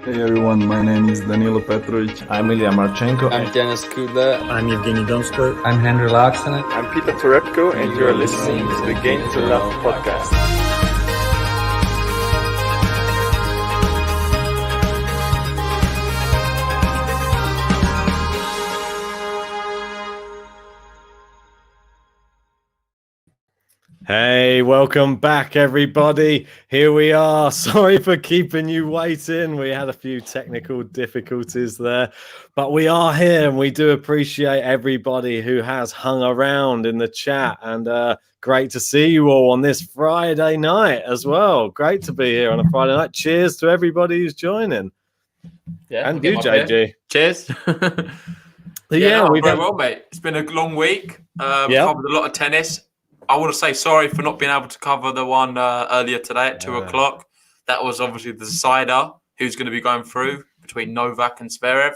Hey everyone, my name is Danilo Petrovic. I'm Ilya Marchenko. I'm Denis Kudla. I'm Evgeny Donskoy. I'm Henry Laaksonen. I'm Peter Torebko, and you're listening to the Game to Love podcast. Hey, welcome back, everybody. Here we are. Sorry for keeping you waiting. We had a few technical difficulties there, but we are here and we do appreciate everybody who has hung around in the chat. And great to see you all on this Friday night as well. Great to be here on a Friday night. Cheers to everybody who's joining. Yeah, and you, JG. Beer. Cheers. We've very well, mate. It's been a long week. Covered a lot of tennis. I want to say sorry for not being able to cover the one earlier today at 2 o'clock. That was obviously the decider who's going to be going through between Novak and Zverev.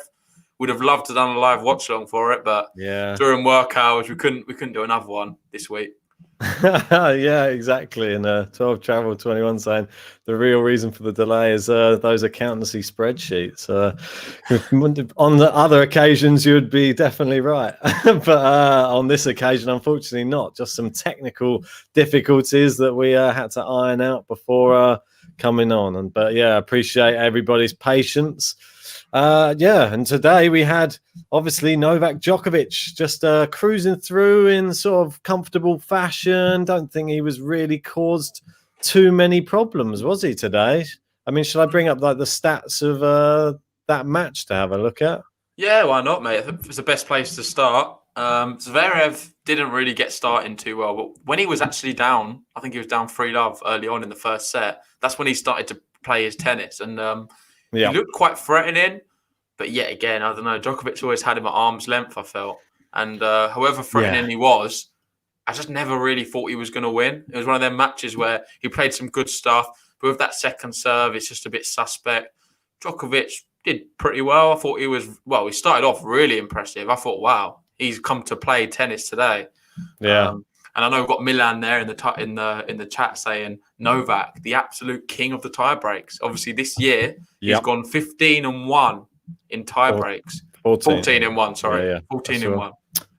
Would have loved to have done a live watch along for it, but during work hours we couldn't do another one this week. Yeah, exactly. And 12 Travel 21 saying the real reason for the delay is those accountancy spreadsheets. On the other occasions, you would be definitely right. But on this occasion, unfortunately not. Just some technical difficulties that we had to iron out before coming on. But appreciate everybody's patience. And today we had obviously Novak Djokovic just cruising through in sort of comfortable fashion. Don't think he was really caused too many problems, was he today? I mean, should I bring up like the stats of that match to have a look at? Yeah, why not, mate? It's the best place to start. Zverev didn't really get started too well, but when he was actually down, I think he was down 3-love early on in the first set. That's when he started to play his tennis, and he looked quite threatening, but yet again, I don't know. Djokovic always had him at arm's length, I felt. And however threatening he was, I just never really thought he was going to win. It was one of them matches where he played some good stuff, but with that second serve, it's just a bit suspect. Djokovic did pretty well. I thought he started off really impressive. I thought, wow, he's come to play tennis today. Yeah. And I know we've got Milan there in the chat saying Novak, the absolute king of the tie breaks. Obviously, this year he's gone 15-1 in tie breaks. 14-1, sorry. 14-1.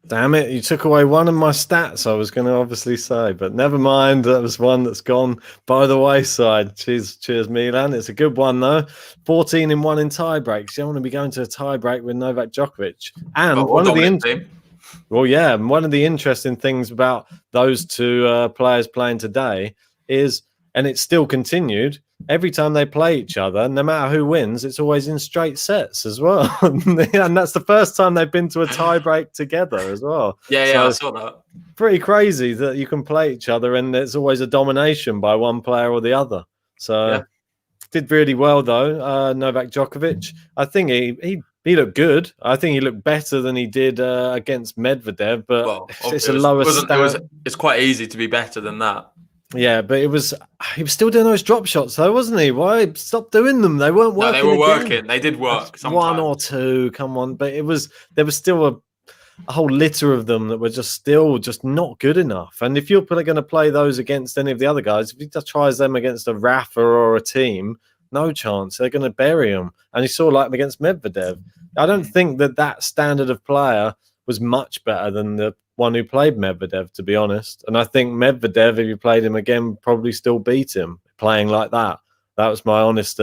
Damn it, you took away one of my stats I was going to obviously say, but never mind. That was one that's gone by the wayside. Cheers, Milan. It's a good one, though. 14-1 in tie breaks. You don't want to be going to a tie break with Novak Djokovic. And one of the interesting things about those two players playing today is, and it's still continued, every time they play each other, no matter who wins, it's always in straight sets as well. And that's the first time they've been to a tie break together as well. I saw that. Pretty crazy that you can play each other and there's always a domination by one player or the other. So did really well, though, Novak Djokovic. I think he looked good. I think he looked better than he did against Medvedev, but it's a lower standard. It's quite easy to be better than that. Yeah, but he was still doing those drop shots, though, wasn't he? Why stop doing them? They weren't working. No, they were working. They did work. Sometimes. One or two, come on. But there was still a whole litter of them that were just not good enough. And if you're going to play those against any of the other guys, if he just tries them against a Rafa or a team, no chance. They're going to bury him. And you saw like against Medvedev. I don't think that standard of player was much better than the one who played Medvedev, to be honest. And I think Medvedev, if you played him again, probably still beat him playing like that. That was my honest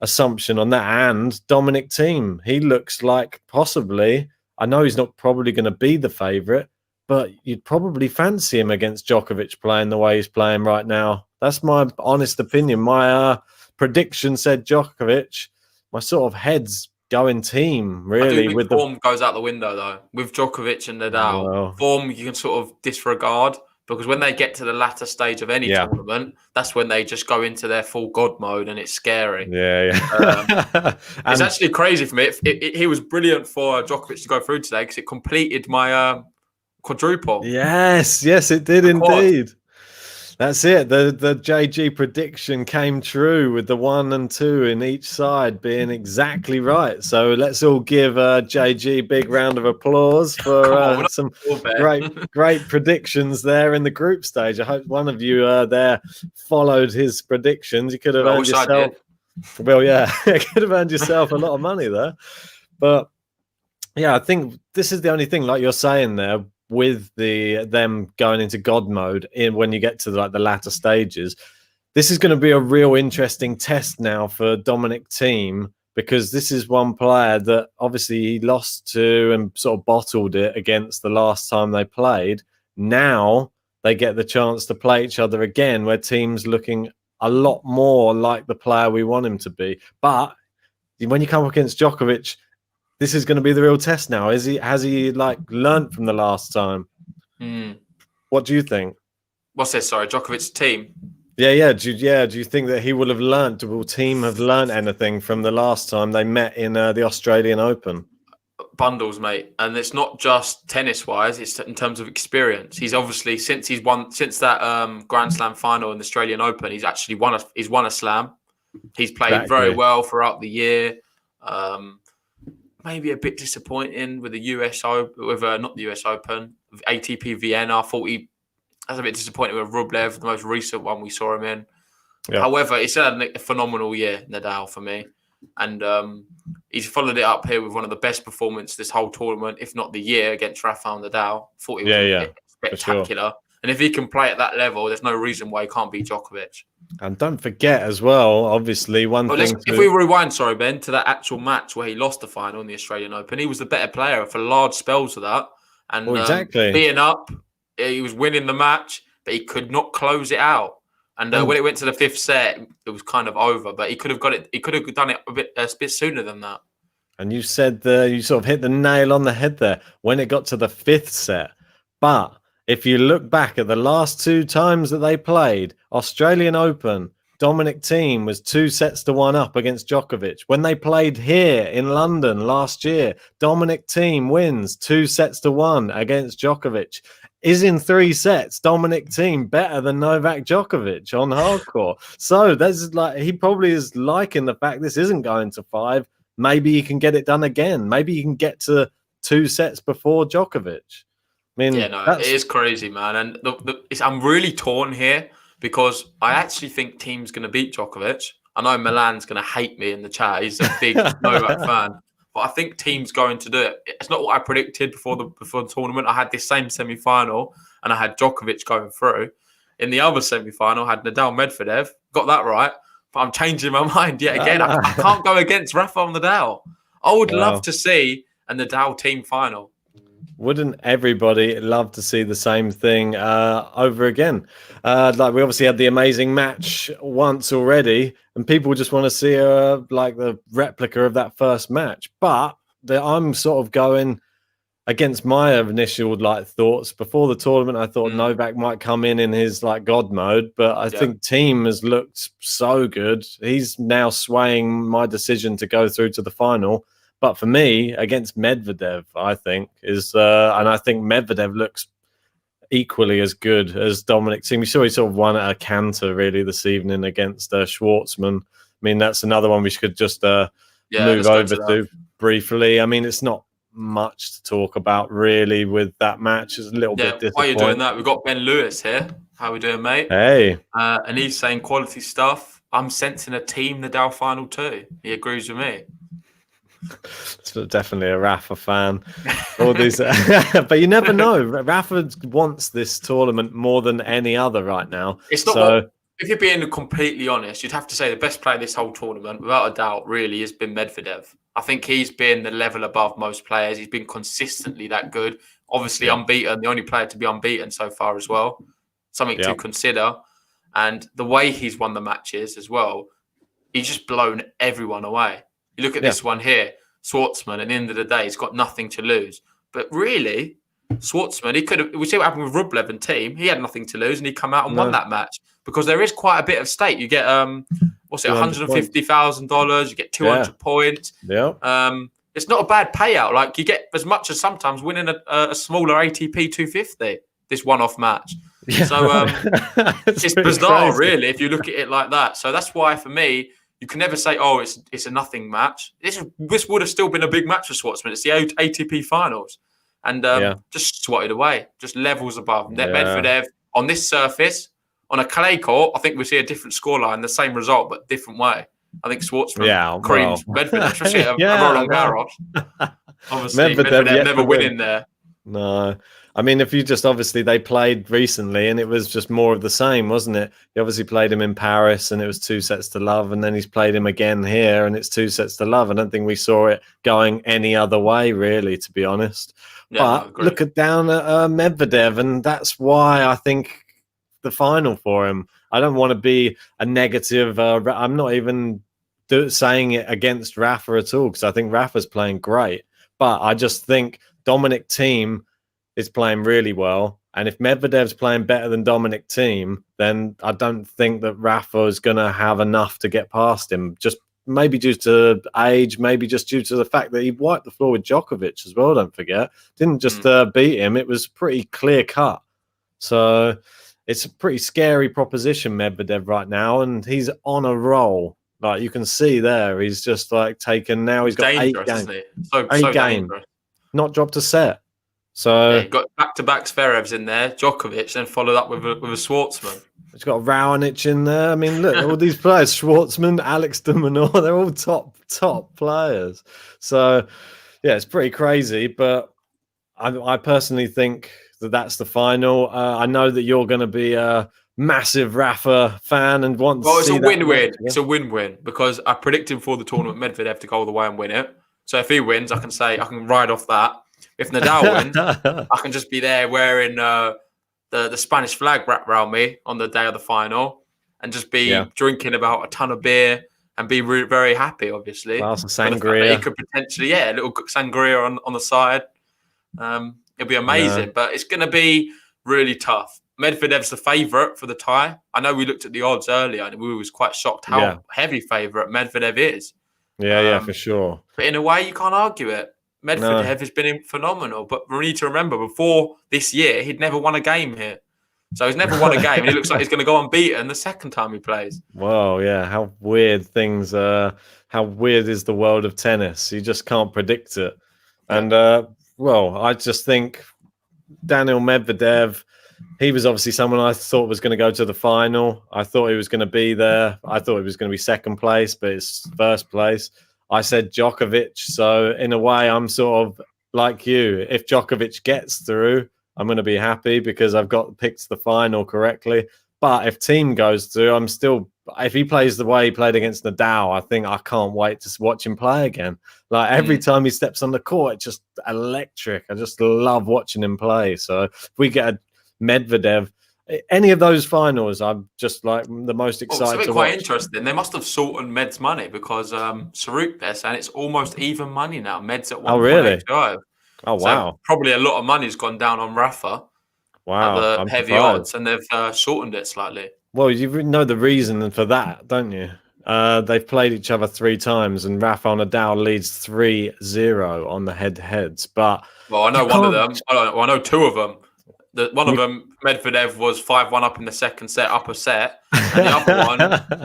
assumption on that. And Dominic Thiem, he looks like possibly, I know he's not probably going to be the favourite, but you'd probably fancy him against Djokovic playing the way he's playing right now. That's my honest opinion. My prediction said Djokovic. My sort of head's going Thiem, really. With form goes out the window, though. With Djokovic and Nadal, form you can sort of disregard, because when they get to the latter stage of any tournament, that's when they just go into their full god mode, and it's scary. It's actually crazy for me. He was brilliant for Djokovic to go through today because it completed my quadruple. Yes, it did indeed. That's it. The JG prediction came true with the 1 and 2 in each side being exactly right. So let's all give JG a big round of applause for some great predictions there in the group stage. I hope one of you there followed his predictions. You could have earned yourself Well, yeah, you could have earned yourself a lot of money there. But yeah, I think this is the only thing, like you're saying there, with them going into God mode in when you get to like the latter stages. This is going to be a real interesting test now for Dominic Thiem, because this is one player that obviously he lost to and sort of bottled it against the last time they played. Now they get the chance to play each other again, where Thiem's looking a lot more like the player we want him to be. But when you come up against Djokovic, this is going to be the real test now. Has he like learned from the last time? What do you think? What's this? Sorry, Djokovic's team. Yeah. Do you think that he will have learned? Will Thiem have learned anything from the last time they met in the Australian Open? Bundles, mate, and it's not just tennis-wise; it's in terms of experience. He's obviously since that Grand Slam final in the Australian Open, he's actually won a slam. He's played very well throughout the year. Maybe a bit disappointing with the US Open, not the US Open, with ATP Vienna. I thought he was a bit disappointed with Rublev, the most recent one we saw him in. Yeah. However, it's a phenomenal year, Nadal, for me. And he's followed it up here with one of the best performances this whole tournament, if not the year, against Rafael Nadal. I thought he was spectacular. Sure. And if he can play at that level, there's no reason why he can't beat Djokovic. And don't forget as well, obviously, if we rewind, sorry, Ben, to that actual match where he lost the final in the Australian Open, he was the better player for large spells of that. And being up, he was winning the match, but he could not close it out. And when it went to the fifth set, it was kind of over. But he could have got it. He could have done it a bit sooner than that. And you said you sort of hit the nail on the head there when it got to the fifth set. But if you look back at the last two times that they played, Australian Open, Dominic Thiem was 2-1 up against Djokovic. When they played here in London last year, Dominic Thiem wins 2-1 against Djokovic. Is in 3 sets Dominic Thiem better than Novak Djokovic on hardcore? So that's like, he probably is liking the fact this isn't going to 5. Maybe he can get it done again. Maybe he can get to 2 sets before Djokovic. I mean, it is crazy, man. And I'm really torn here because I actually think Thiem's going to beat Djokovic. I know Milan's going to hate me in the chat. He's a big Novak fan. But I think Thiem's going to do it. It's not what I predicted before the tournament. I had this same semi-final and I had Djokovic going through. In the other semi-final, I had Nadal Medvedev. Got that right. But I'm changing my mind yet again. I can't go against Rafael Nadal. I would love to see a Nadal Thiem final. Wouldn't everybody love to see the same thing over again? Like we obviously had the amazing match once already, and people just want to see like the replica of that first match. But I'm sort of going against my initial like thoughts before the tournament. I thought Novak might come in his like God mode, but I think Thiem has looked so good. He's now swaying my decision to go through to the final. But for me, against Medvedev, I think and I think Medvedev looks equally as good as Dominic Thiem. We saw he sort of won at a canter really this evening against Schwartzman. I mean, that's another one we should just move over to briefly. I mean, it's not much to talk about really with that match. It's a little bit disappointing. Why are you doing that? We've got Ben Lewis here. How we doing, mate? Hey. And he's saying quality stuff. I'm sensing a Thiem Nadal final too. He agrees with me. It's definitely a Rafa fan. All these, but you never know. Rafa wants this tournament more than any other right now. It's not. If you're being completely honest, you'd have to say the best player this whole tournament, without a doubt, really has been Medvedev. I think he's been the level above most players. He's been consistently that good. Obviously, unbeaten, the only player to be unbeaten so far as well. Something to consider. And the way he's won the matches as well, he's just blown everyone away. You look at this one here, Schwartzman, at the end of the day, he's got nothing to lose. But really, Schwartzman, he could have, we see what happened with Rublev and Thiem. He had nothing to lose and he come out and won that match because there is quite a bit of stake. You get, $150,000, you get 200 points. Yeah. It's not a bad payout. Like you get as much as sometimes winning a smaller ATP 250, this one-off match. Yeah. So it's bizarre, really, if you look at it like that. So that's why, for me, you can never say, "Oh, it's a nothing match." This would have still been a big match for Schwartzman. It's the ATP Finals, and just swatted away, just levels above. Medvedev on this surface, on a clay court, I think we see a different scoreline, the same result but different way. I think Schwartzman Yeah, creamed well. Medvedev, especially at Yeah, Roland no. Garros. Obviously, Medvedev Medvedev yet never to win. winning there. No, I mean, if you just obviously they played recently and it was just more of the same, wasn't it? He obviously played him in Paris and it was 2-0, and then he's played him again here and it's 2-0. I don't think we saw it going any other way, really, to be honest. Yeah, But no, look down at Medvedev, and that's why I think the final for him. I don't want to be a negative. I'm not even saying it against Rafa at all because I think Rafa's playing great, but I just think Dominic Thiem is playing really well. And if Medvedev's playing better than Dominic Thiem, then I don't think that Rafa is going to have enough to get past him. Just maybe due to age, maybe just due to the fact that he wiped the floor with Djokovic as well. Don't forget, didn't just beat him. It was pretty clear cut. So it's a pretty scary proposition, Medvedev, right now. And he's on a roll. Like you can see there, he's just like taken now. He's got dangerous, 8 games. isn't he? So games. dangerous. Not dropped a set. So yeah, got back-to-back Zverevs in there, Djokovic, then followed up with a Schwartzman. It's got Raonic in there. I mean, look, all these players, Schwartzman, Alex de Minaur, they're all top players. So, yeah, it's pretty crazy. But I personally think that that's the final. I know that you're going to be a massive Rafa fan and want to see it's a win-win. Match, it's a win-win because I predicted for the tournament Medvedev to go all the way and win it. So if he wins, I can ride off that. If Nadal wins, I can just be there wearing the Spanish flag wrapped around me on the day of the final and just be drinking about a ton of beer and be very happy, obviously. Well, some sangria. He could potentially, a little sangria on the side. It'll be amazing, but it's going to be really tough. Medvedev's the favourite for the tie. I know we looked at the odds earlier and we was quite shocked how heavy favourite Medvedev is. Yeah, for sure. But in a way, you can't argue it. Medvedev has been phenomenal, but we need to remember before this year, he'd never won a game here. So he's never won a game, and it looks like he's going to go unbeaten the second time he plays. Well, yeah, how weird things how weird is the world of tennis. You just can't predict it. And, I just think Daniil Medvedev, he was obviously someone I thought was going to go to the final. I thought he was going to be there. I thought he was going to be second place, but it's first place. I said Djokovic, so in a way, I'm sort of like you. If Djokovic gets through, I'm going to be happy because I've picked the final correctly. But if Thiem goes through, if he plays the way he played against Nadal, I think I can't wait to watch him play again. Like every time he steps on the court, it's just electric. I just love watching him play. So if we get a Medvedev, any of those finals, I'm just like the most excited. It's quite interesting. They must have sorted Med's money because Saruk, they're saying it's almost even money now. Med's at 1.85. Oh, really? Oh, wow. So probably a lot of money's gone down on Rafa. Wow. At the heavy odds, and they've shortened it slightly. Well, you know the reason for that, don't you? They've played each other 3 times, and Rafael Nadal leads 3-0 on the head-to-heads. But I know one of them. I know 2 of them. One of them, Medvedev, was 5-1 up in the second set, upper set. And the other one,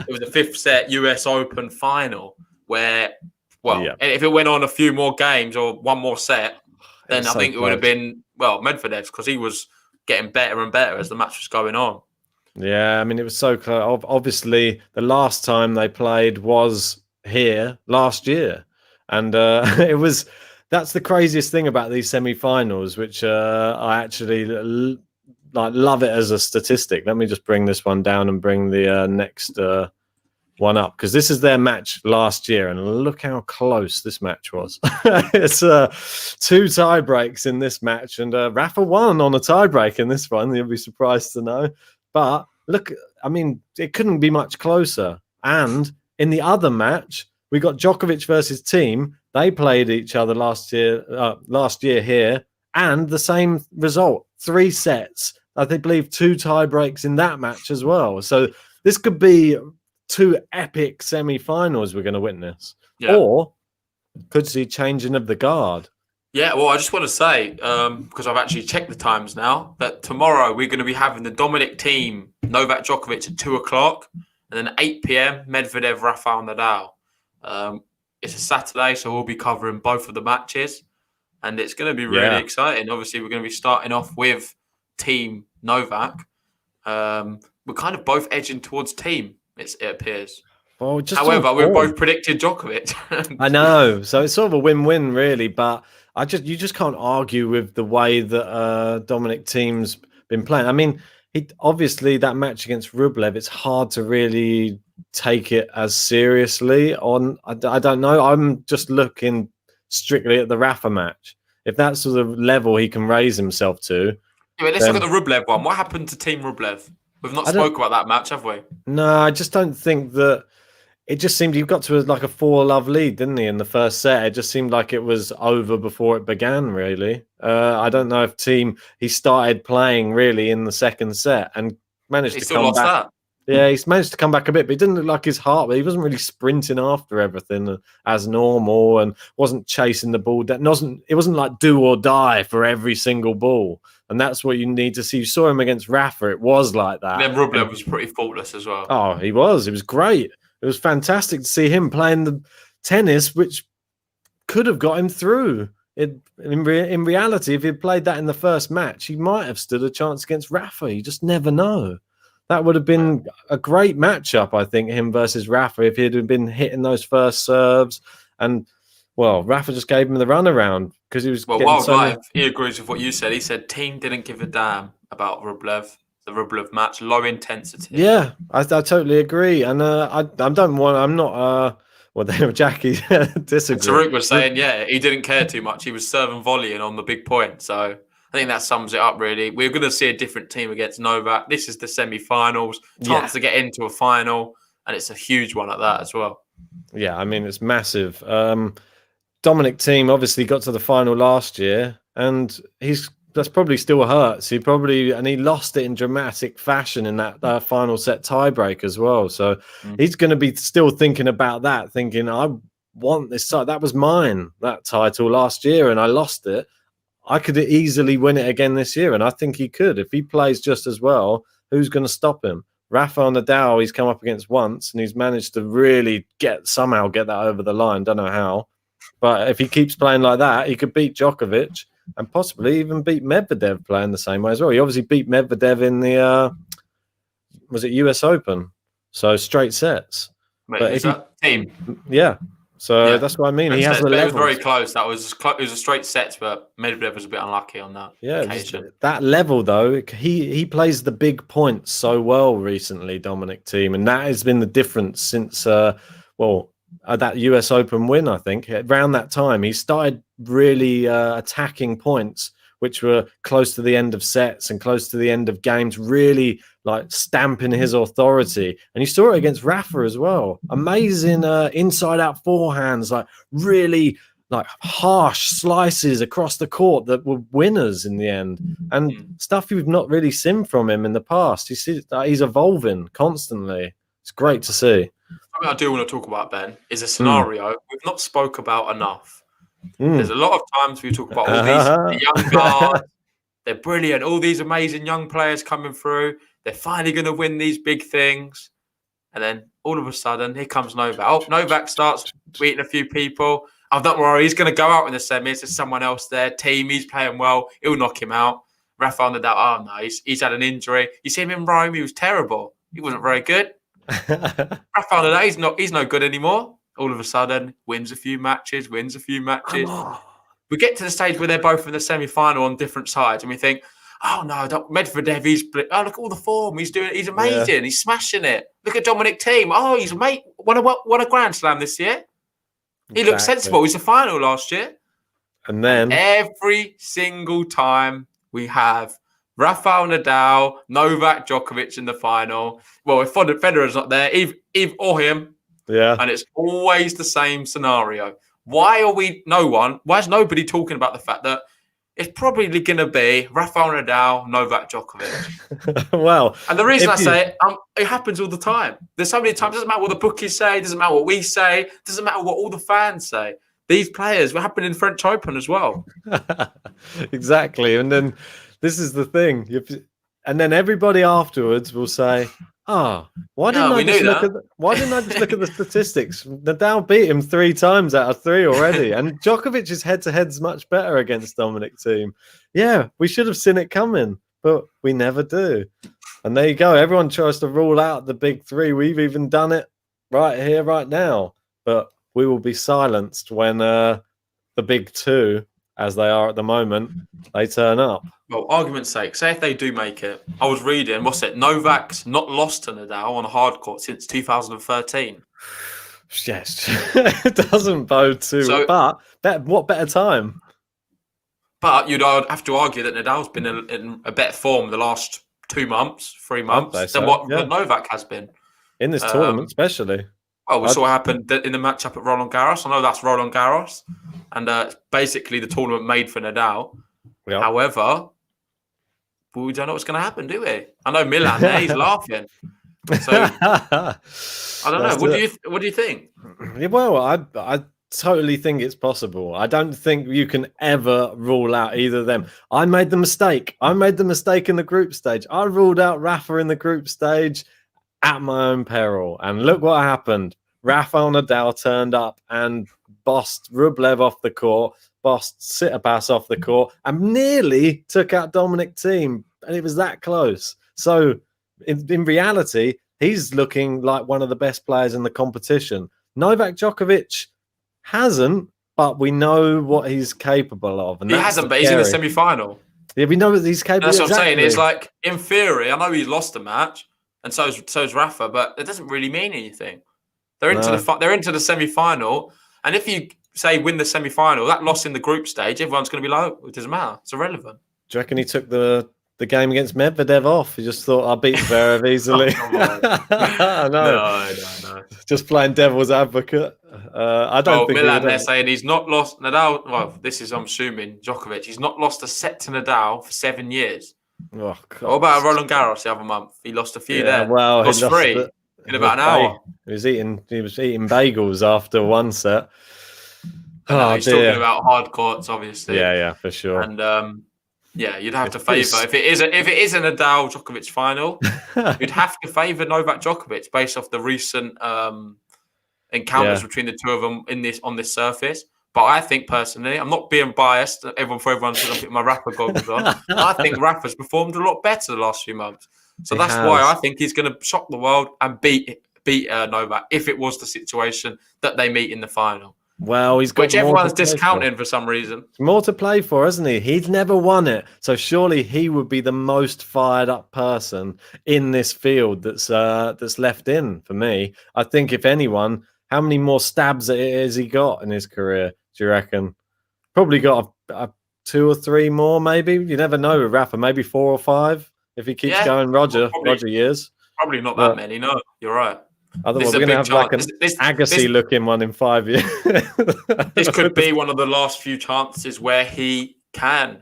it was the 5th set US Open final where, if it went on a few more games or one more set, then I think it would have been, Medvedev's because he was getting better and better as the match was going on. Yeah, I mean, it was so close. Obviously, the last time they played was here last year. And that's the craziest thing about these semi-finals, which I actually love it as a statistic. Let me just bring this one down and bring the next one up, because this is their match last year, and look how close this match was. It's 2 tie breaks in this match, and Rafa won on a tie break in this one. You'll be surprised to know. But look, I mean, it couldn't be much closer. And in the other match, we got Djokovic versus Thiem. They played each other last year here, and the same result, 3 sets. I believe 2 tie breaks in that match as well. So this could be 2 epic semi-finals we're going to witness, or could see changing of the guard. Yeah, well, I just want to say, because I've actually checked the times now, that tomorrow we're going to be having the Dominic Thiem, Novak Djokovic at 2:00, and then 8 p.m. Medvedev, Rafael Nadal. It's a Saturday, so we'll be covering both of the matches, and it's going to be really exciting. Obviously, we're going to be starting off with Thiem Novak. We're kind of both edging towards Thiem, it appears. Well, just However, we on both form. predicted Djokovic. I know, so it's sort of a win-win, really. But you just can't argue with the way that Dominic Thiem's been playing. I mean, he obviously that match against Rublev, it's hard to really take it as seriously. I don't know. I'm just looking strictly at the Rafa match. If that's the level he can raise himself to, Yeah, let's then look at the Rublev one. What happened to Team Rublev? We've not I don't. spoke about that match, have we? No, I just don't think that. It just seemed you got to like a 4-love lead, didn't he, in the first set? It just seemed like it was over before it began, really. I don't know if he started playing really in the second set and managed He to still come lost back. that. Yeah, he's managed to come back a bit, but he didn't look like his heart. But he wasn't really sprinting after everything as normal and wasn't chasing the ball. It wasn't like do or die for every single ball. And that's what you need to see. You saw him against Rafa. It was like that. And then Rublev was pretty faultless as well. Oh, he was. It was great. It was fantastic to see him playing the tennis, which could have got him through. In reality, if he'd played that in the first match, he might have stood a chance against Rafa. You just never know. That would have been a great matchup, I think, him versus Rafa, if he'd have been hitting those first serves. And, well, Rafa just gave him the runaround because he was getting Wild so Life, he agrees with what you said. He said team didn't give a damn about Rublev, the Rublev match, low intensity. Yeah, I totally agree. And I'm not, well, there, Jackie disagree. Tariq was saying, yeah, he didn't care too much. He was serving volleying on the big point. So I think that sums it up, really. We're going to see a different team against Novak. This is the semi-finals, chance to get into a final, and it's a huge one at that as well. Yeah, I mean, it's massive. Dominic Thiem obviously got to the final last year, and that's probably still hurts. He lost it in dramatic fashion in that final set tiebreak as well. So he's going to be still thinking about that, thinking, I want this title. That was mine, that title last year, and I lost it. I could easily win it again this year, and I think he could. If he plays just as well, who's going to stop him? Rafael Nadal, he's come up against once, and he's managed to really somehow get that over the line. Don't know how. But if he keeps playing like that, he could beat Djokovic and possibly even beat Medvedev playing the same way as well. He obviously beat Medvedev in the, was it US Open? So straight sets. Wait, but is that team? Yeah. So that's what I mean. He has the level. It was very close. It was a straight set, but Medvedev was a bit unlucky on that occasion. That level, though, he plays the big points so well recently, Dominic Thiem, and that has been the difference since, that US Open win, I think. Around that time, he started really attacking points, which were close to the end of sets and close to the end of games, really like stamping his authority. And you saw it against Rafa as well. Amazing inside-out forehands, like really like harsh slices across the court that were winners in the end. And stuff you've not really seen from him in the past. You see that he's evolving constantly. It's great to see. Something I do want to talk about, Ben, is a scenario we've not spoke about enough. There's a lot of times we talk about all these young guards. They're brilliant. All these amazing young players coming through. They're finally going to win these big things. And then all of a sudden, here comes Novak. Oh, Novak starts beating a few people. Oh, don't worry. He's going to go out in the semis. There's someone else there. Team, he's playing well. He'll knock him out. Rafael Nadal, oh, no, he's had an injury. You see him in Rome. He was terrible. He wasn't very good. Rafael Nadal, he's no good anymore. All of a sudden, wins a few matches. We get to the stage where they're both in the semi-final on different sides, and we think, oh no, Medvedev, look at all the form he's doing. He's amazing. Yeah. He's smashing it. Look at Dominic Thiem. Oh, he's won a Grand Slam this year. He looks sensible. He's the final last year. And then every single time we have Rafael Nadal, Novak Djokovic in the final. Well, if Federer's not there, Eve or him. Yeah. And it's always the same scenario. Why is nobody talking about the fact that it's probably going to be Rafael Nadal, Novak Djokovic? Well, and the reason I say it happens all the time. There's so many times. It doesn't matter what the bookies say. It doesn't matter what we say. It doesn't matter what all the fans say. These players were happening in French Open as well. Exactly. And then this is the thing. And then everybody afterwards will say, why didn't I just look at the statistics? Nadal beat him 3 times out of 3 already. And Djokovic's head-to-head's much better against Dominic Thiem. Yeah, we should have seen it coming, but we never do. And there you go. Everyone tries to rule out the big 3. We've even done it right here, right now. But we will be silenced when the big two, as they are at the moment, they turn up. Well, argument's sake, say if they do make it, I was reading, Novak's not lost to Nadal on a hard court since 2013. Yes, it doesn't bode too. So, but what better time? But you'd have to argue that Nadal's been in a better form the last 2 months, 3 months than what Novak has been. In this tournament, especially. Oh, we saw what happened in the matchup at Roland Garros. I know that's Roland Garros. And basically the tournament made for Nadal. Yep. However, we don't know what's going to happen, do we? I know Milan there, he's laughing. So, I don't know. What do you think? Well, I totally think it's possible. I don't think you can ever rule out either of them. I made the mistake. I made the mistake in the group stage. I ruled out Rafa in the group stage at my own peril. And look what happened. Rafael Nadal turned up and bossed Rublev off the court, bossed Tsitsipas off the court, and nearly took out Dominic Thiem. And it was that close. So in reality, he's looking like one of the best players in the competition. Novak Djokovic hasn't, but we know what he's capable of. And he hasn't, but he's in the semi-final. Yeah, we know that he's capable. That's what I'm saying. It's like, in theory, I know he's lost a match, and so's Rafa, but it doesn't really mean anything. They're into the semi-final, and if you say win the semi-final, that loss in the group stage, everyone's going to be like, oh, it doesn't matter. It's irrelevant. Do you reckon he took the game against Medvedev off? He just thought, I'll beat Zverev easily. Oh, no. Just playing devil's advocate. I don't think Milan, they're saying he's not lost Nadal. Well, this is, I'm assuming, Djokovic. He's not lost a set to Nadal for 7 years. Oh, God. What about Roland Garros the other month? He lost a few there. Well, he lost 3 in about an hour. He was eating bagels after one set. He's talking about hard courts, obviously. Yeah, for sure. And you'd have to favour if it is a Nadal Djokovic final, you'd have to favour Novak Djokovic based off the recent encounters between the two of them on this surface. But I think personally, I'm not being biased. Everyone says I'm putting my Rafa goggles on. I think Rafa's performed a lot better the last few months. So that's why I think he's going to shock the world and beat Novak if it was the situation that they meet in the final. Well, he's got which everyone's discounting for some reason. More to play for, hasn't he? He's never won it, so surely he would be the most fired up person in this field that's left in for me. I think if anyone, how many more stabs has he got in his career? Do you reckon? Probably got a 2 or 3 more, maybe. You never know with Rafa. Maybe 4 or 5 if he keeps going. Roger years. Probably not that many. No, you're right. Otherwise, we're going to have like an Agassi-looking one in 5 years. This could be one of the last few chances where he can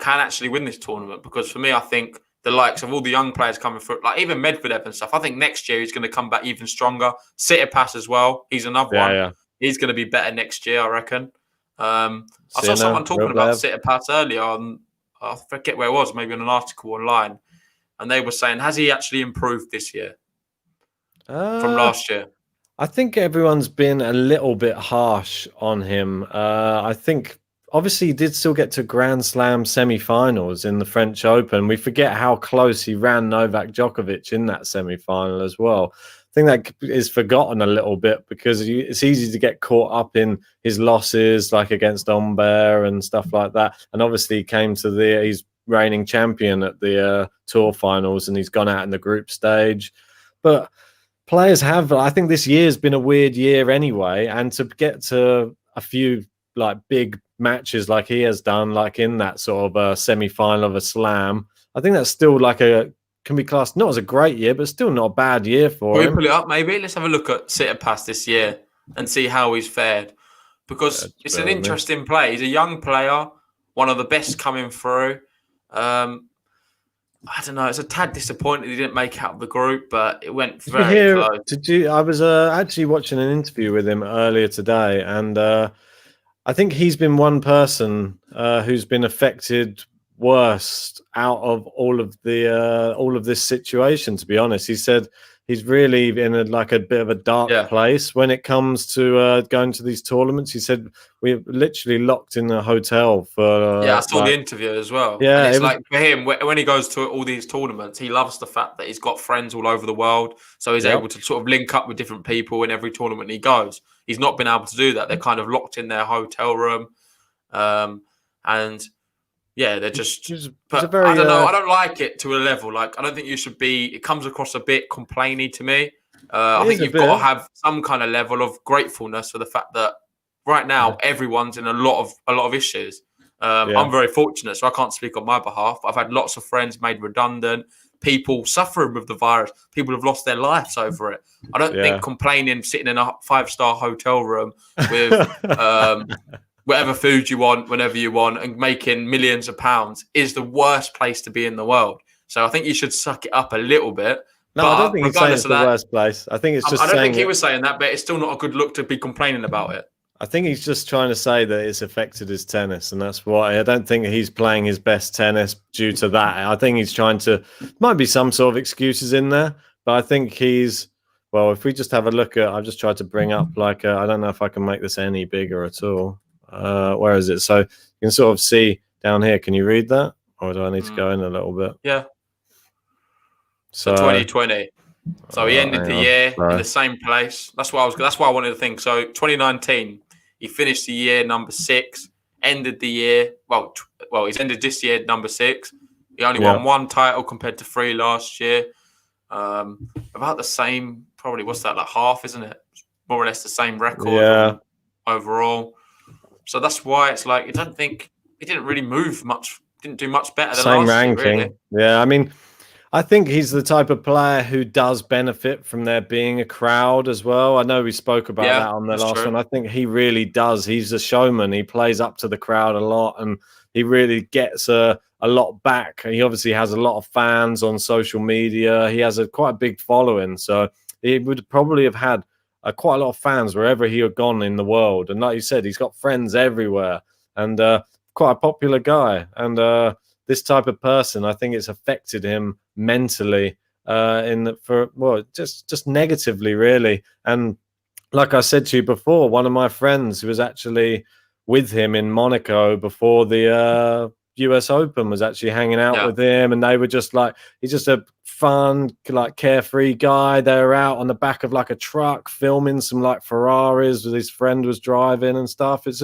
actually win this tournament. Because for me, I think the likes of all the young players coming through, like even Medvedev and stuff, I think next year he's going to come back even stronger. Tsitsipas as well. He's another one. Yeah. He's going to be better next year, I reckon. I saw someone talking about Tsitsipas earlier on, I forget where it was, maybe on an article online. And they were saying, has he actually improved this year from last year? I think everyone's been a little bit harsh on him. I think obviously he did still get to Grand Slam semi-finals in the French Open. We forget how close he ran Novak Djokovic in that semi-final as well. I think that is forgotten a little bit because it's easy to get caught up in his losses, like against Humbert and stuff like that. And obviously he came to he's reigning champion at the Tour finals and he's gone out in the group stage. But players I think this year's been a weird year anyway. And to get to a few like big matches like he has done, like in that sort of semi-final of a slam, I think that's still can be classed not as a great year, but still not a bad year for him. Can we pull it up maybe? Let's have a look at Tsitsipas this year and see how he's fared. Because it's an interesting play. He's a young player, one of the best coming through. I don't know. It's a tad disappointed he didn't make out of the group, but it went very close. I was actually watching an interview with him earlier today, and I think he's been one person who's been affected worst out of all of this situation. To be honest, he said he's really in a bit of a dark place when it comes to going to these tournaments. He said we're literally locked in a hotel for. I saw the interview as well. Yeah, and it's like for him when he goes to all these tournaments, he loves the fact that he's got friends all over the world, so he's able to sort of link up with different people in every tournament he goes. He's not been able to do that. They're kind of locked in their hotel room, and. Yeah, they're just. But I don't know. I don't like it to a level. Like, I don't think you should be. It comes across a bit complainy to me. I think you've got to have some kind of level of gratefulness for the fact that right now everyone's in a lot of issues. I'm very fortunate, so I can't speak on my behalf. I've had lots of friends made redundant. People suffering with the virus. People have lost their lives over it. I don't think complaining, sitting in a 5-star hotel room with. Whatever food you want, whenever you want, and making millions of pounds is the worst place to be in the world. So I think you should suck it up a little bit. No, I don't think he's saying it's the worst place. I think it's just. I don't think he was saying that, but it's still not a good look to be complaining about it. I think he's just trying to say that it's affected his tennis, and that's why I don't think he's playing his best tennis due to that. I think he's trying to. Might be some sort of excuses in there, but I think he's. Well, if we just have a look at, I've just tried to bring up I don't know if I can make this any bigger at all. Where is it? So you can sort of see down here. Can you read that, or do I need to go in a little bit? Yeah. So 2020. So he ended the year in the same place. That's why I wanted to think. So 2019, he finished the year number 6. Ended the year he's ended this year number 6. He only won 1 title compared to 3 last year. About the same, probably. What's that, like half? Isn't it? More or less the same record overall. So that's why it's like I don't think he didn't really move much, didn't do much better than same last ranking. Year, really. Yeah, I mean, I think he's the type of player who does benefit from there being a crowd as well. I know we spoke about that on the last one. I think he really does. He's a showman. He plays up to the crowd a lot, and he really gets a lot back. He obviously has a lot of fans on social media. He has quite a big following, so he would probably have had quite a lot of fans wherever he had gone in the world. And like you said, he's got friends everywhere, and quite a popular guy. And this type of person, I think it's affected him mentally just negatively, really. And like I said to you before, one of my friends who was actually with him in Monaco before the US Open was actually hanging out with him, and they were just like, he's just a fun, like carefree guy. They were out on the back of like a truck filming some like Ferraris that his friend was driving and stuff. It's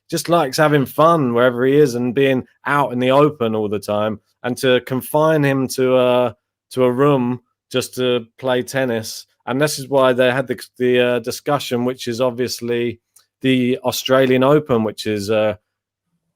just likes having fun wherever he is and being out in the open all the time. And to confine him to a room just to play tennis, and this is why they had the discussion, which is obviously the Australian Open, which is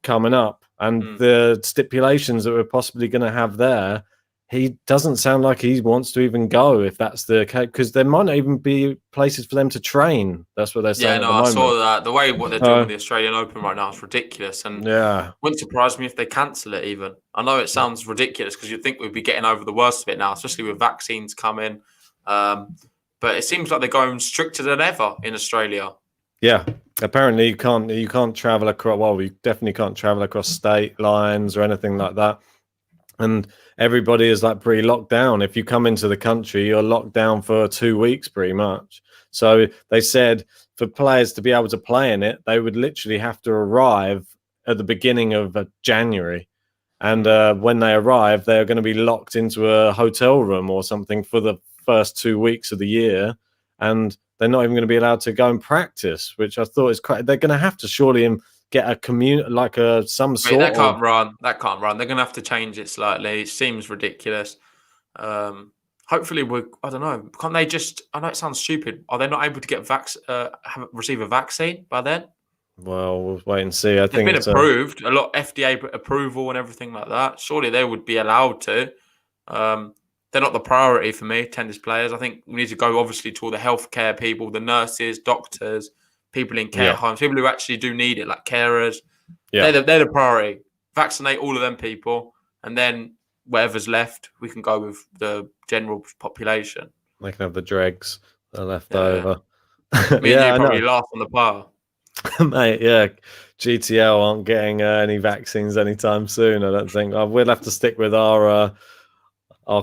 coming up, and the stipulations that we're possibly going to have there. He doesn't sound like he wants to even go, if that's the case, because there might not even be places for them to train. That's what they're saying. Yeah, no, I saw that. The way what they're doing with the Australian Open right now is ridiculous, and wouldn't surprise me if they cancel it even. I know it sounds ridiculous because you'd think we'd be getting over the worst of it now, especially with vaccines coming. But it seems like they're going stricter than ever in Australia. Yeah, apparently you can't travel across. Well, you definitely can't travel across state lines or anything like that. And everybody is like pretty locked down. If you come into the country, you're locked down for 2 weeks pretty much. So they said for players to be able to play in it, they would literally have to arrive at the beginning of January. And when they arrive, they're going to be locked into a hotel room or something for the first 2 weeks of the year. And they're not even going to be allowed to go and practice, which I thought is quite. They're going to have to surely get a community, like some sort. That can't run. That can't run. They're going to have to change it slightly. It seems ridiculous. Hopefully, I don't know. Can't they just? I know it sounds stupid. Are they not able to get receive a vaccine by then? Well, we'll wait and see. They've been approved. A lot FDA approval and everything like that. Surely they would be allowed to. They're not the priority for me, tennis players. I think we need to go, obviously, to all the healthcare people, the nurses, doctors, people in care homes, people who actually do need it, like carers. Yeah. They're the priority. Vaccinate all of them people, and then whatever's left, we can go with the general population. They can have the dregs that are left over. Me and you probably laugh on the bar. Mate, GTL aren't getting any vaccines anytime soon, I don't think. We'll have to stick with our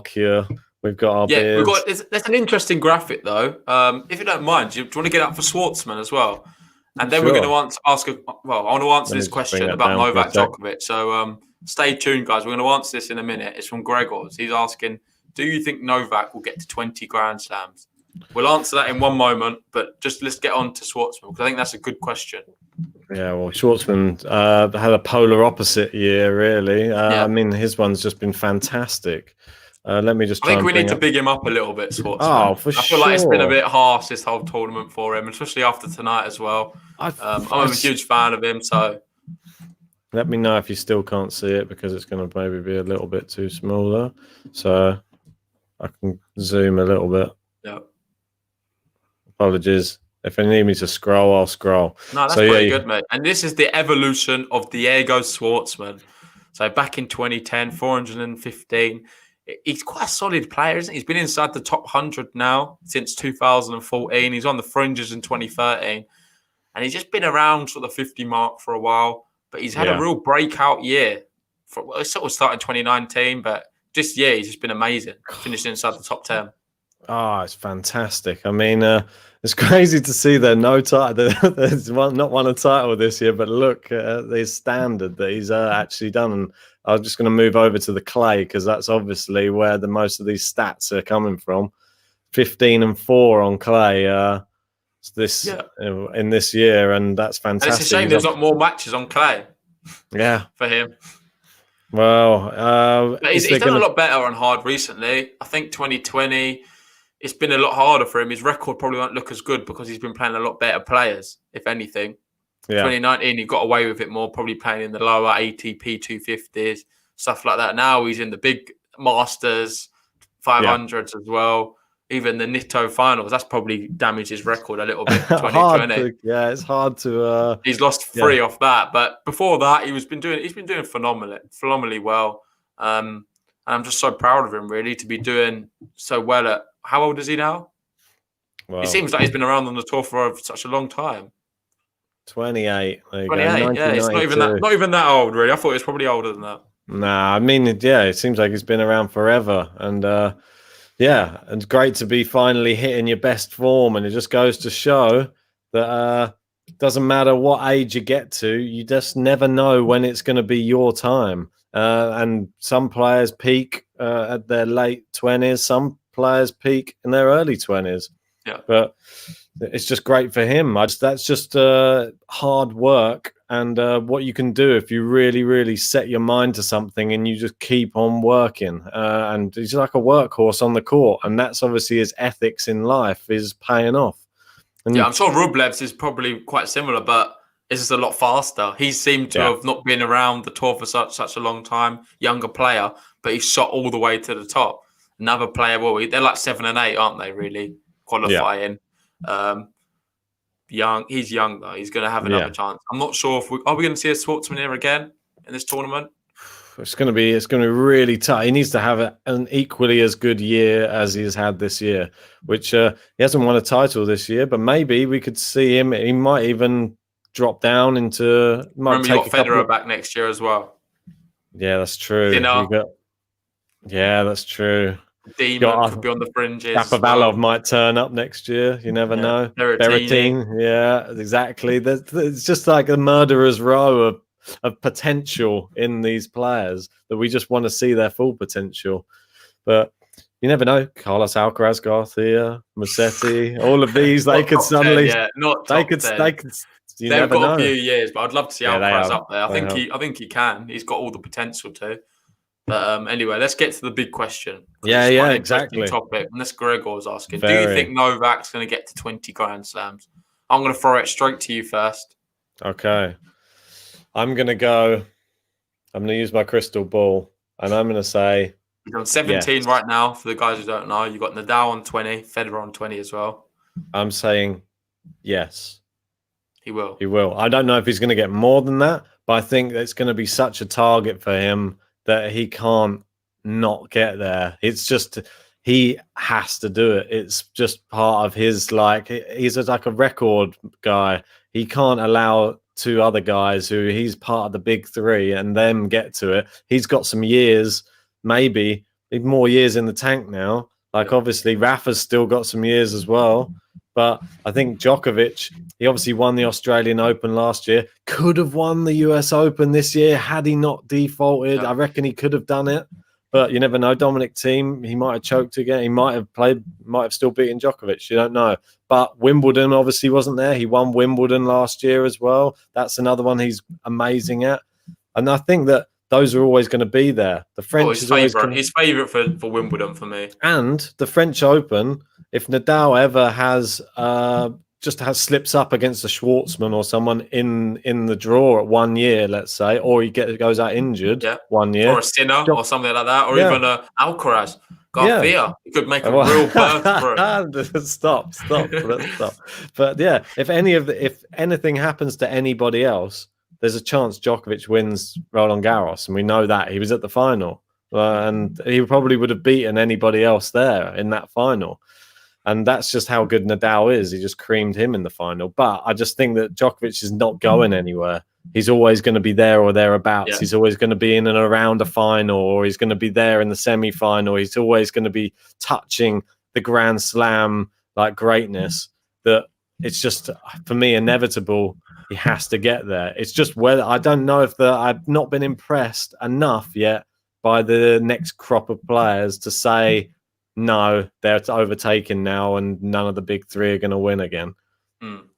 cure, We've got our Yeah, beers. there's an interesting graphic though. If you don't mind, do you want to get up for Schwartzman as well? And then we're going to Sure. I want to answer Let me this just bring question that about down for a Novak sec. Djokovic. So stay tuned, guys. We're going to answer this in a minute. It's from Gregors. He's asking, do you think Novak will get to 20 Grand Slams? We'll answer that in one moment, but just let's get on to Schwartzman because I think that's a good question. Yeah, well, Schwartzman had a polar opposite year, really. I mean, his one's just been fantastic. Let me just I try think and we need bring to up... big him up a little bit, Schwartzman. Oh, for I feel like it's been a sure. bit harsh this whole tournament for him, especially after tonight as well. I'm a huge fan of him, so let me know if you still can't see it because it's going to maybe be a little bit too smaller. So I can zoom a little bit. yeah. Apologies. If you need me to scroll, I'll scroll. No, that's pretty good, mate. And this is the evolution of Diego Schwartzman. So back in 2010, 415. He's quite a solid player, isn't he? He's been inside the top 100 now since 2014. He's on the fringes in 2013. And he's just been around sort of the 50 mark for a while. But he's had a real breakout year. It sort of started in 2019, but this year he's just been amazing. Finished inside the top 10. Oh, it's fantastic. I mean, it's crazy to see that no title. There's not won a title this year, but look at the standard that he's actually done. And I'm just going to move over to the clay because that's obviously where the most of these stats are coming from. 15-4 on clay in this year, and that's fantastic. And it's a shame there's not more matches on clay. Yeah, for him. Well, but he's done a lot better on hard recently. I think 2020. It's been a lot harder for him. His record probably won't look as good because he's been playing a lot better players, if anything. Yeah. 2019, he got away with it more, probably playing in the lower ATP 250s, stuff like that. Now he's in the big Masters 500s as well. Even the Nitto Finals, that's probably damaged his record a little bit. 2020. It's hard to. He's lost 3 off that, but before that, he's been doing phenomenally well. And I'm just so proud of him, really, to be doing so well at. How old is he now? Well, it seems like he's been around on the tour for such a long time. 28. 28. Yeah, it's not even that old, really. I thought it was probably older than that. Nah, I mean, it seems like he's been around forever, and it's great to be finally hitting your best form. And it just goes to show that it doesn't matter what age you get to, you just never know when it's going to be your time. And some players peak at their late 20s. Some players peak in their early 20s. Yeah, but it's just great for him. That's just hard work and what you can do if you really, really set your mind to something and you just keep on working. And he's like a workhorse on the court, and that's obviously his ethics in life is paying off. And I'm sure Rublev's is probably quite similar, but it's just a lot faster. He seemed to have not been around the tour for such a long time, younger player, but he shot all the way to the top. Another player, they're like 7 and 8, aren't they? Really qualifying. He's young though. He's going to have another chance. I'm not sure if are we going to see a Schwartzman here again in this tournament. It's going to be really tough. He needs to have an equally as good year as he's had this year, which he hasn't won a title this year. But maybe we could see him. He might even drop down into. Remember, you got Federer back next year as well. Yeah, that's true. That's true. Demon could be on the fringes. Shapovalov might turn up next year. You never know. Berrettini. Yeah, exactly. It's just like a murderer's row of potential in these players that we just want to see their full potential. But you never know. Carlos Alcaraz, Garcia, Musetti, all of these, they could suddenly. 10, not top 10. They've got a few years, but I'd love to see Alcaraz up there. I think he can. He's got all the potential to. But anyway, let's get to the big question. Yeah, exactly. Topic. And this Gregor's asking, do you think Novak's going to get to 20 Grand Slams? I'm going to throw it straight to you first. Okay. I'm going to use my crystal ball, and I'm going to say... He's on 17 right now, for the guys who don't know. You've got Nadal on 20, Federer on 20 as well. I'm saying yes. He will. He will. I don't know if he's going to get more than that, but I think it's going to be such a target for him that he can't not get there. It's just, he has to do it. It's just part of his, he's like a record guy. He can't allow 2 other guys who he's part of the big 3 and them get to it. He's got some years, maybe more years in the tank now, Like, obviously, Rafa's still got some years as well. But I think Djokovic, he obviously won the Australian Open last year, could have won the US Open this year had he not defaulted. Yeah. I reckon he could have done it. But you never know. Dominic Thiem, he might have choked again. He might have still beaten Djokovic. You don't know. But Wimbledon obviously wasn't there. He won Wimbledon last year as well. That's another one he's amazing at. And I think that those are always going to be there. The French is always his favourite for Wimbledon for me. And the French Open, if Nadal ever has slips up against a Schwartzman or someone in the draw at 1 year, let's say, or he goes out injured 1 year, or a Sinner or something like that, or even a Alcaraz, Garcia, he could make a real birth for him. Stop. Let's stop. But yeah, if anything happens to anybody else, there's a chance Djokovic wins Roland Garros, and we know that he was at the final, and he probably would have beaten anybody else there in that final. And that's just how good Nadal is. He just creamed him in the final. But I just think that Djokovic is not going anywhere. He's always going to be there or thereabouts. Yeah. He's always going to be in and around a final, or he's going to be there in the semi-final. He's always going to be touching the Grand Slam like greatness. That it's just, for me, inevitable. He has to get there. It's just whether I don't know if I've not been impressed enough yet by the next crop of players to say, no, they're overtaken now, and none of the big three are going to win again.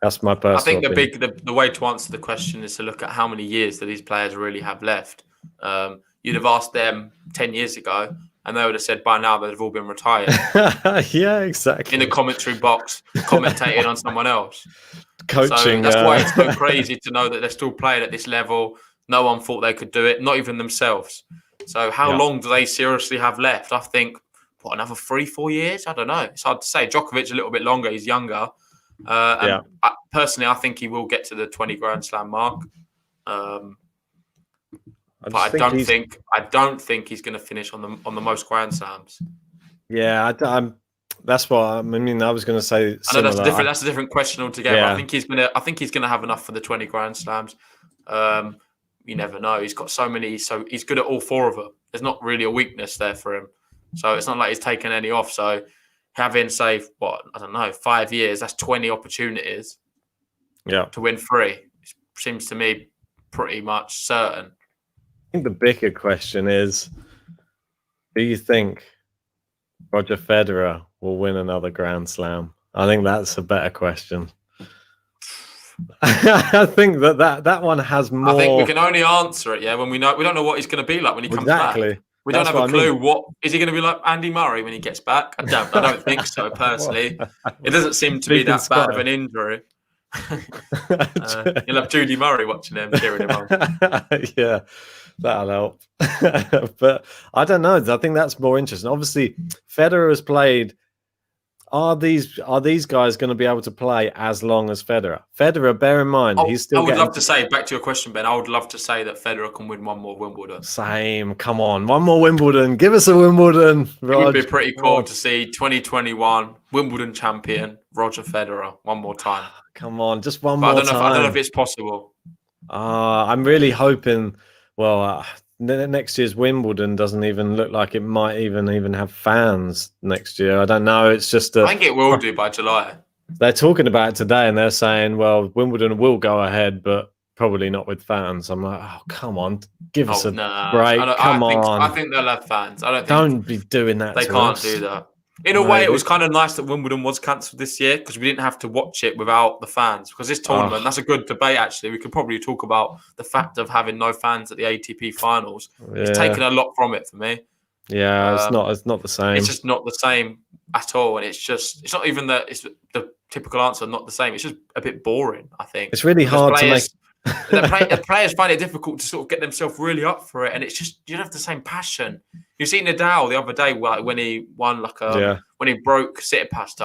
That's my personal. I think the way to answer the question is to look at how many years that these players really have left. You'd have asked them 10 years ago, and they would have said by now they've all been retired. Yeah, exactly. In the commentary box, commentating on someone else. Coaching. So that's why it's so crazy to know that they're still playing at this level. No one thought they could do it, not even themselves. So how long do they seriously have left? I think, another 3-4 years? I don't know. It's hard to say. Djokovic a little bit longer. He's younger. Personally, I think he will get to the 20 Grand Slam mark. But I don't think he's going to finish on the most Grand Slams. Yeah, that's what I mean. I was going to say. I know that's a different question altogether. Yeah. I think he's gonna have enough for the 20 Grand Slams. You never know. He's got so many. So he's good at all four of them. There's not really a weakness there for him. So it's not like he's taken any off. So having, say, 5 years, that's 20 opportunities. Yeah. To win 3, it seems to me pretty much certain. I think the bigger question is, do you think Roger Federer will win another Grand Slam? I think that's a better question. I think that one has more. I think we can only answer it, when we don't know what he's going to be like when he comes back. We don't have a clue. What is he going to be like? Andy Murray when he gets back? I don't think so. Personally, it doesn't seem to be that bad of an injury. You'll have Judy Murray watching him, cheering him on. Yeah, that'll help. But I don't know. I think that's more interesting. Obviously, Federer has played. Are these guys going to be able to play as long as Federer? Federer, bear in mind, he's still. I would love to say, back to your question, Ben. I would love to say that Federer can win one more Wimbledon. Same. Come on, one more Wimbledon. Give us a Wimbledon. Rog. It would be pretty cool to see 2021 Wimbledon champion Roger Federer one more time. Come on, just one more time. I don't know if it's possible. I'm really hoping. Well. Next year's Wimbledon doesn't even look like it might even have fans next year. I don't know. It's just I think it will do by July. They're talking about it today, and they're saying, well, Wimbledon will go ahead, but probably not with fans. I'm like, oh, come on, give us a break. I think they'll have fans. Don't be doing that. They can't do that. In a way, it was kind of nice that Wimbledon was cancelled this year because we didn't have to watch it without the fans. Because this tournament, that's a good debate, actually. We could probably talk about the fact of having no fans at the ATP Finals. Yeah. It's taken a lot from it for me. Yeah, it's not the same. It's just not the same at all. And it's not even it's the typical answer, not the same. It's just a bit boring, I think. It's really hard to make... the players find it difficult to sort of get themselves really up for it, and it's just you don't have the same passion. You see Nadal the other day, when he won when he broke Tsitsipas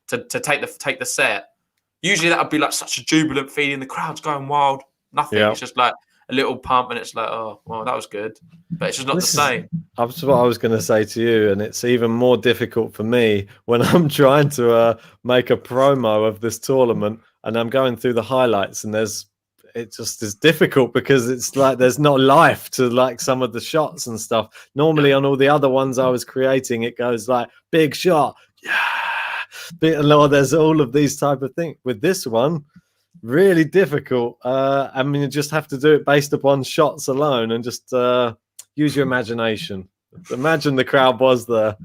to take the set. Usually that would be like such a jubilant feeling. The crowd's going wild. Nothing. Yeah. It's just like a little pump, and it's like, oh, well, that was good, but it's just not the same. That's what I was going to say to you, and it's even more difficult for me when I'm trying to make a promo of this tournament, and I'm going through the highlights, and there's it just is difficult because it's like there's not life to like some of the shots and stuff. Normally on all the other ones I was creating, it goes like big shot, yeah. There's all of these type of things. With this one, really difficult. I mean, you just have to do it based upon shots alone and just use your imagination. Imagine the crowd was there.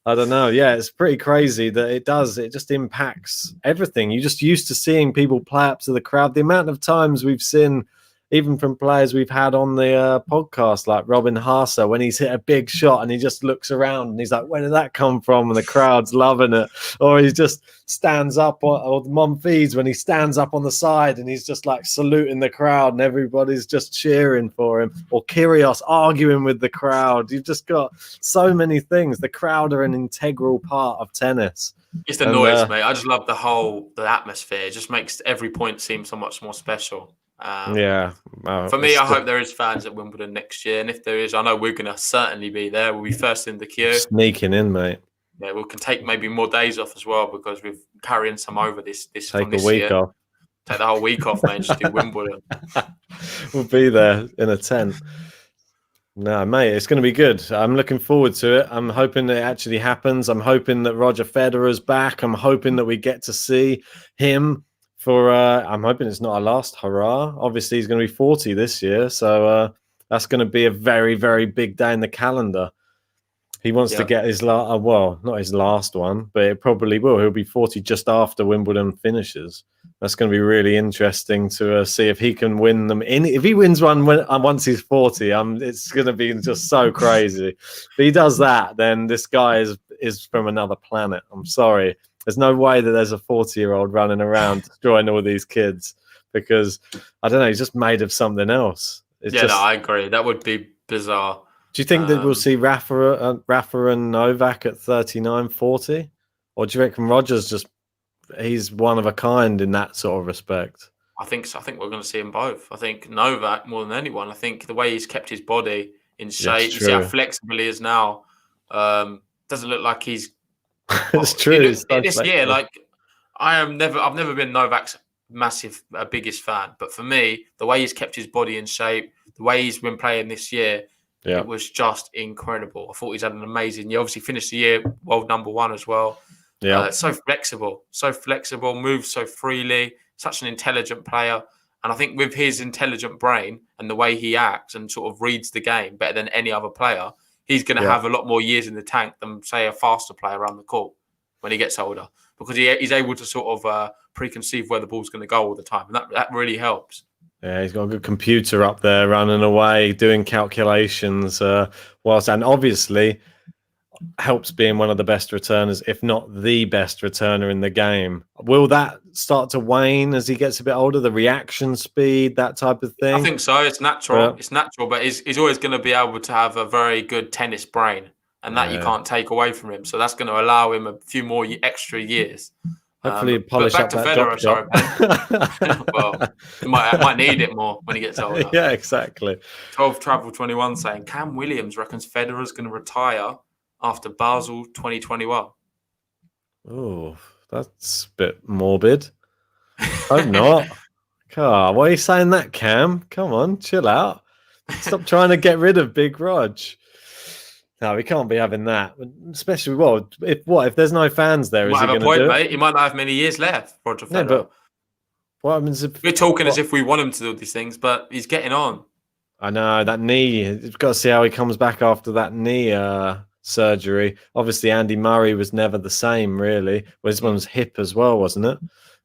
I don't know. Yeah, it's pretty crazy that it does. It just impacts everything. You're just used to seeing people play up to the crowd. The amount of times we've seen, even from players we've had on the podcast, like Robin Haase, when he's hit a big shot and he just looks around and he's like, where did that come from? And the crowd's loving it. Or he just stands up, or Monfils, when he stands up on the side and he's just like saluting the crowd and everybody's just cheering for him. Or Kyrgios arguing with the crowd. You've just got so many things. The crowd are an integral part of tennis. It's the noise, mate. I just love the atmosphere. It just makes every point seem so much more special. For me, I hope there is fans at Wimbledon next year, and if there is, I know we're going to certainly be there. We'll be first in the queue, sneaking in, mate. Yeah, we can take maybe more days off as well because we're carrying some over this take a week year. Off. Take the whole week off, mate. And just do Wimbledon. We'll be there in a tent. No, mate, it's going to be good. I'm looking forward to it. I'm hoping it actually happens. I'm hoping that Roger Federer's back. I'm hoping that we get to see him. I'm hoping it's not our last hurrah. Obviously, he's going to be 40 this year, so that's going to be a very, very big day in the calendar. He wants to get his not his last one, but it probably will. He'll be 40 just after Wimbledon finishes. That's going to be really interesting to see if he can win them. If he wins one once he's 40, it's going to be just so crazy. If he does that, then this guy is from another planet. I'm sorry. There's no way that there's a 40-year-old running around destroying all these kids because, I don't know, he's just made of something else. No, I agree. That would be bizarre. Do you think that we'll see Rafa and Novak at 39, 40? Or do you reckon Roger's he's one of a kind in that sort of respect? I think so. I think we're going to see them both. I think Novak more than anyone. I think the way he's kept his body in shape, you see how flexible he is now. Doesn't look like he's... It's true. This year, like I've never been Novak's biggest fan, but for me, the way he's kept his body in shape, the way he's been playing this year, it was just incredible. I thought he's had an amazing year. Obviously, finished the year world number 1 as well. Yeah, so flexible, moves so freely, such an intelligent player, and I think with his intelligent brain and the way he acts and sort of reads the game better than any other player, he's going to have a lot more years in the tank than, say, a faster player around the court when he gets older because he's able to sort of preconceive where the ball's going to go all the time. And that really helps. Yeah, he's got a good computer up there running away, doing calculations, and obviously helps being one of the best returners, if not the best returner in the game. Will that start to wane as he gets a bit older? The reaction speed, that type of thing? I think so. It's natural. It's natural, but he's always going to be able to have a very good tennis brain, and that you can't take away from him. So that's going to allow him a few more extra years. Hopefully, polish up that Federer, sorry. Well, he might need it more when he gets older. Yeah, exactly. 12 Travel 21 saying Cam Williams reckons Federer's going to retire after Basel 2021. Oh, that's a bit morbid. Hope not. God, why are you saying that, Cam? Come on, chill out. Stop trying to get rid of Big Rog. No, we can't be having that. Especially, if there's no fans there? Is he going to do it? Mate. He might not have many years left, Roger Federer. No, but what happens if... We're talking as if we want him to do these things, but he's getting on. I know, that knee. You've got to see how he comes back after that knee surgery. Obviously, Andy Murray was never the same, really. Well, his one was hip as well, wasn't it?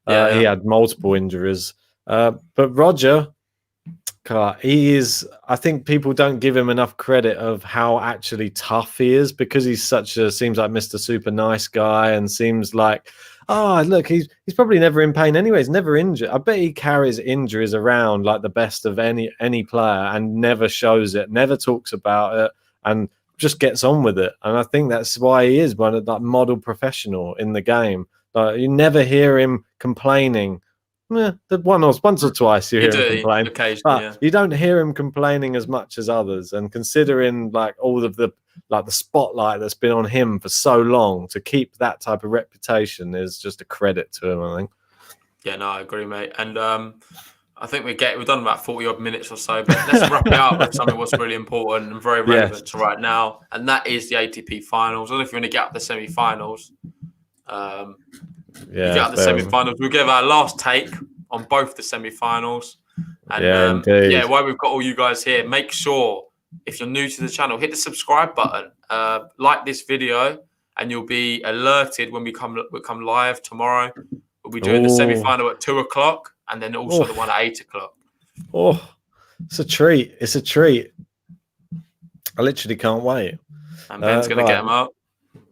He had multiple injuries. But Roger... he is. I think people don't give him enough credit of how actually tough he is because he's seems like Mr. Super Nice guy and seems like, look, he's probably never in pain anyway. He's never injured. I bet he carries injuries around like the best of any player and never shows it, never talks about it, and just gets on with it. And I think that's why he is one of that model professional in the game. Like, you never hear him complaining. Once or twice you hear him complain, but you don't hear him complaining as much as others. And considering like all of the spotlight that's been on him for so long, to keep that type of reputation is just a credit to him, I think. Yeah, no, I agree, mate. And I think we've done about 40 odd minutes or so, but let's wrap it up with something that's really important and very relevant to right now, and that is the ATP Finals. I don't know if you want to get up the semi-finals. You get up the semi-finals. We'll give our last take on both the semi-finals, and while we've got all you guys here, make sure if you're new to the channel, hit the subscribe button, like this video, and you'll be alerted when we come live tomorrow. We'll be doing the semi-final at 2 o'clock. And then also the one at 8 o'clock. Oh, it's a treat. It's a treat. I literally can't wait. And Ben's going to get them up.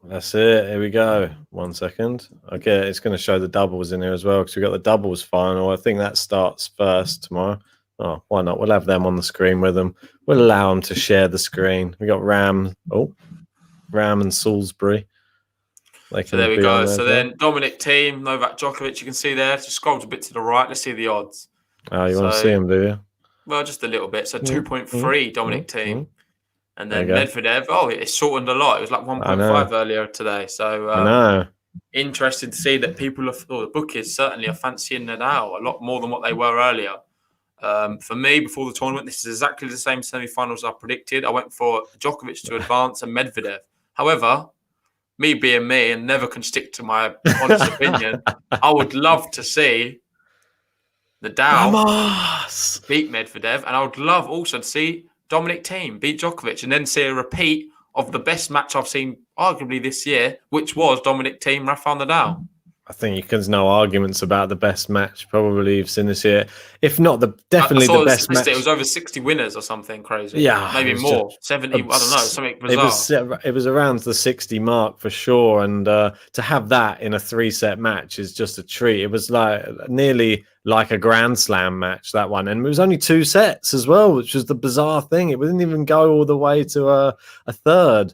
That's it. Here we go. 1 second. Okay, it's going to show the doubles in here as well because we've got the doubles final. I think that starts first tomorrow. Oh, why not? We'll have them on the screen with them. We'll allow them to share the screen. We got Ram and Salisbury. So there we go. So then Dominic Thiem, Novak Djokovic, you can see there. Just scroll a bit to the right. Let's see the odds. Oh, you want to see them, do you? Well, just a little bit. So 2.3 Dominic Thiem. And then Medvedev. Oh, it's shortened a lot. It was like 1.5 earlier today. So interesting to see that the bookies certainly are fancying Nadal a lot more than what they were earlier. For me, before the tournament, this is exactly the same semi-finals I predicted. I went for Djokovic to advance and Medvedev. However, me being me and never can stick to my honest opinion, I would love to see Nadal beat Medvedev, and I would love also to see Dominic Thiem beat Djokovic, and then see a repeat of the best match I've seen arguably this year, which was Dominic Thiem, Rafael Nadal. I think there's no arguments about the best match probably you've seen this year. If not, definitely the best match. It was over 60 winners or something crazy. Yeah. Maybe more. 70, I don't know, something bizarre. It was around the 60 mark for sure. And to have that in a 3-set match is just a treat. It was like nearly like a Grand Slam match, that one. And it was only 2 sets as well, which was the bizarre thing. It didn't even go all the way to a third.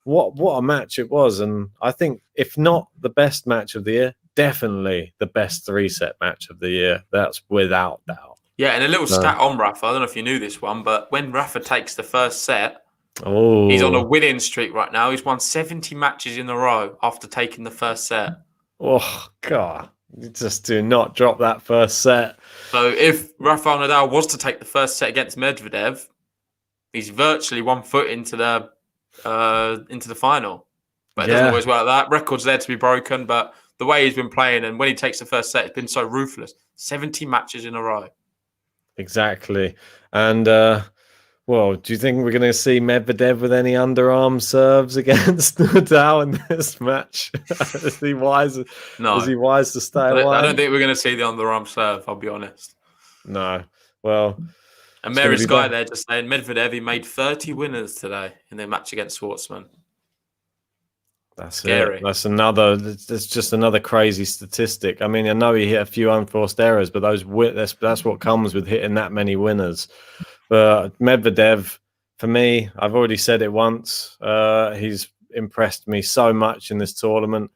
What a match it was. And I think if not the best match of the year, definitely the best 3-set match of the year. That's without doubt. Yeah, and a little stat on Rafa. I don't know if you knew this one, but when Rafa takes the first set, he's on a winning streak right now. He's won 70 matches in a row after taking the first set. Oh, God. You just do not drop that first set. So if Rafael Nadal was to take the first set against Medvedev, he's virtually 1 foot into the final, but it doesn't always work like that. Records there to be broken, but the way he's been playing and when he takes the first set, it's been so ruthless. 70 matches in a row. Exactly. And do you think we're going to see Medvedev with any underarm serves against Nadal in this match? Is he wise? No. Is he wise to stay away? I don't think we're going to see the underarm serve, I'll be honest. No. Well, and Mary's guy there just saying Medvedev, he made 30 winners today in their match against Schwartzman. That's scary. That's just another crazy statistic. I mean, I know he hit a few unforced errors, but that's what comes with hitting that many winners. But Medvedev, for me, I've already said it once. He's impressed me so much in this tournament.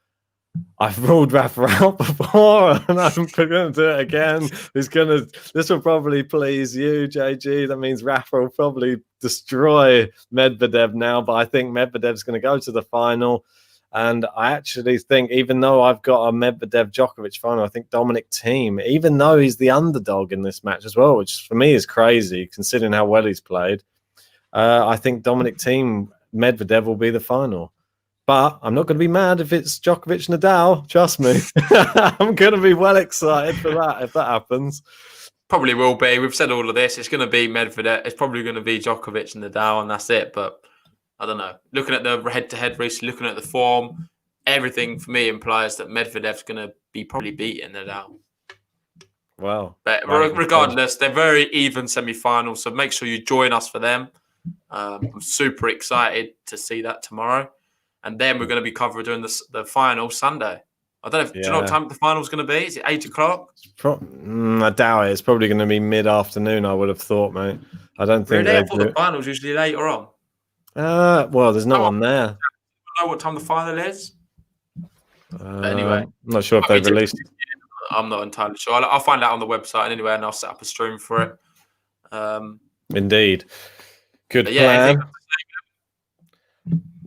I've ruled Rafa out before, and I'm going to do it again. This will probably please you, JG. That means Rafa will probably destroy Medvedev now, but I think Medvedev's going to go to the final. And I actually think, even though I've got a Medvedev-Djokovic final, I think Dominic Thiem, even though he's the underdog in this match as well, which for me is crazy considering how well he's played, I think Dominic Thiem, Medvedev will be the final. But I'm not going to be mad if it's Djokovic Nadal. Trust me. I'm going to be well excited for that if that happens. Probably will be. We've said all of this. It's going to be Medvedev. It's probably going to be Djokovic and Nadal, and that's it. But I don't know. Looking at the head-to-head recently, looking at the form, everything for me implies that Medvedev's going to be probably beating Nadal. Wow. But regardless, they're very even semi-finals, so make sure you join us for them. I'm super excited to see that tomorrow. And then we're going to be doing the final Sunday. I don't know. Do you know what time the final is going to be? Is it 8 o'clock? I doubt it. It's probably going to be mid-afternoon, I would have thought, mate. I don't think I thought the final's usually later on. Well, there's no one there. I don't know what time the final is. Anyway. I'm not sure if they've released it. I'm not entirely sure. I'll find out on the website anyway, and I'll set up a stream for it. Indeed. Good plan.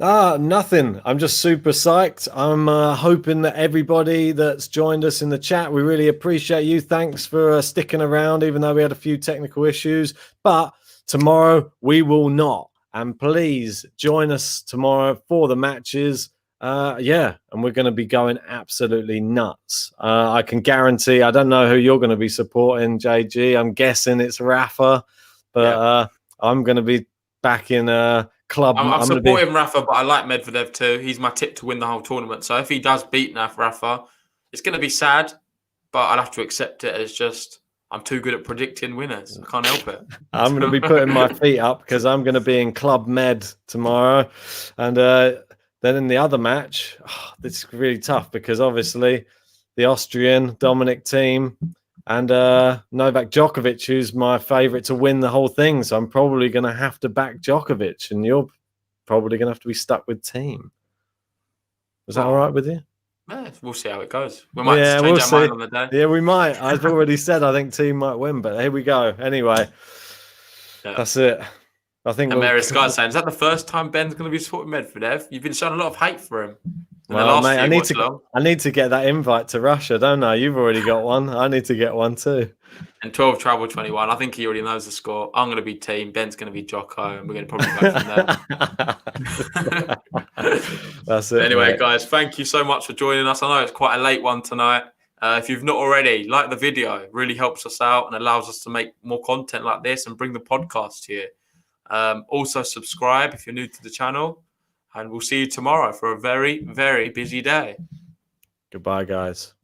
Nothing. I'm just super psyched. I'm hoping that everybody that's joined us in the chat, we really appreciate you. Thanks for sticking around, even though we had a few technical issues. But tomorrow we will not. And please join us tomorrow for the matches. And we're going to be going absolutely nuts. I can guarantee. I don't know who you're going to be supporting, JG. I'm guessing it's Rafa, but I'm going to be back in club. I'm supporting Rafa, but I like Medvedev too. He's my tip to win the whole tournament. So if he does beat Rafa, it's going to be sad, but I'll have to accept it as just I'm too good at predicting winners. I can't help it. I'm going to be putting my feet up because I'm going to be in Club Med tomorrow. And then in the other match, this is really tough because obviously the Austrian Dominic team and Novak Djokovic, who's my favourite to win the whole thing. So I'm probably going to have to back Djokovic, and you're probably going to have to be stuck with team. Is that all right with you? Yeah, we'll see how it goes. We might change our mind on the day. Yeah, we might. I've already said I think team might win, but here we go. Anyway, that's it. I think. And Mary's Sky saying, is that the first time Ben's going to be supporting Medvedev? You've been showing a lot of hate for him. Well, mate, I need to get that invite to Russia, don't I? You've already got one. I need to get one too. And 12 travel 21. I think he already knows the score. I'm going to be team. Ben's going to be Jocko, and we're going to probably go from there. That's it. Anyway, mate. Guys, thank you so much for joining us. I know it's quite a late one tonight. If you've not already, like the video. It really helps us out and allows us to make more content like this and bring the podcast to you. Also, subscribe if you're new to the channel. And we'll see you tomorrow for a very, very busy day. Goodbye, guys.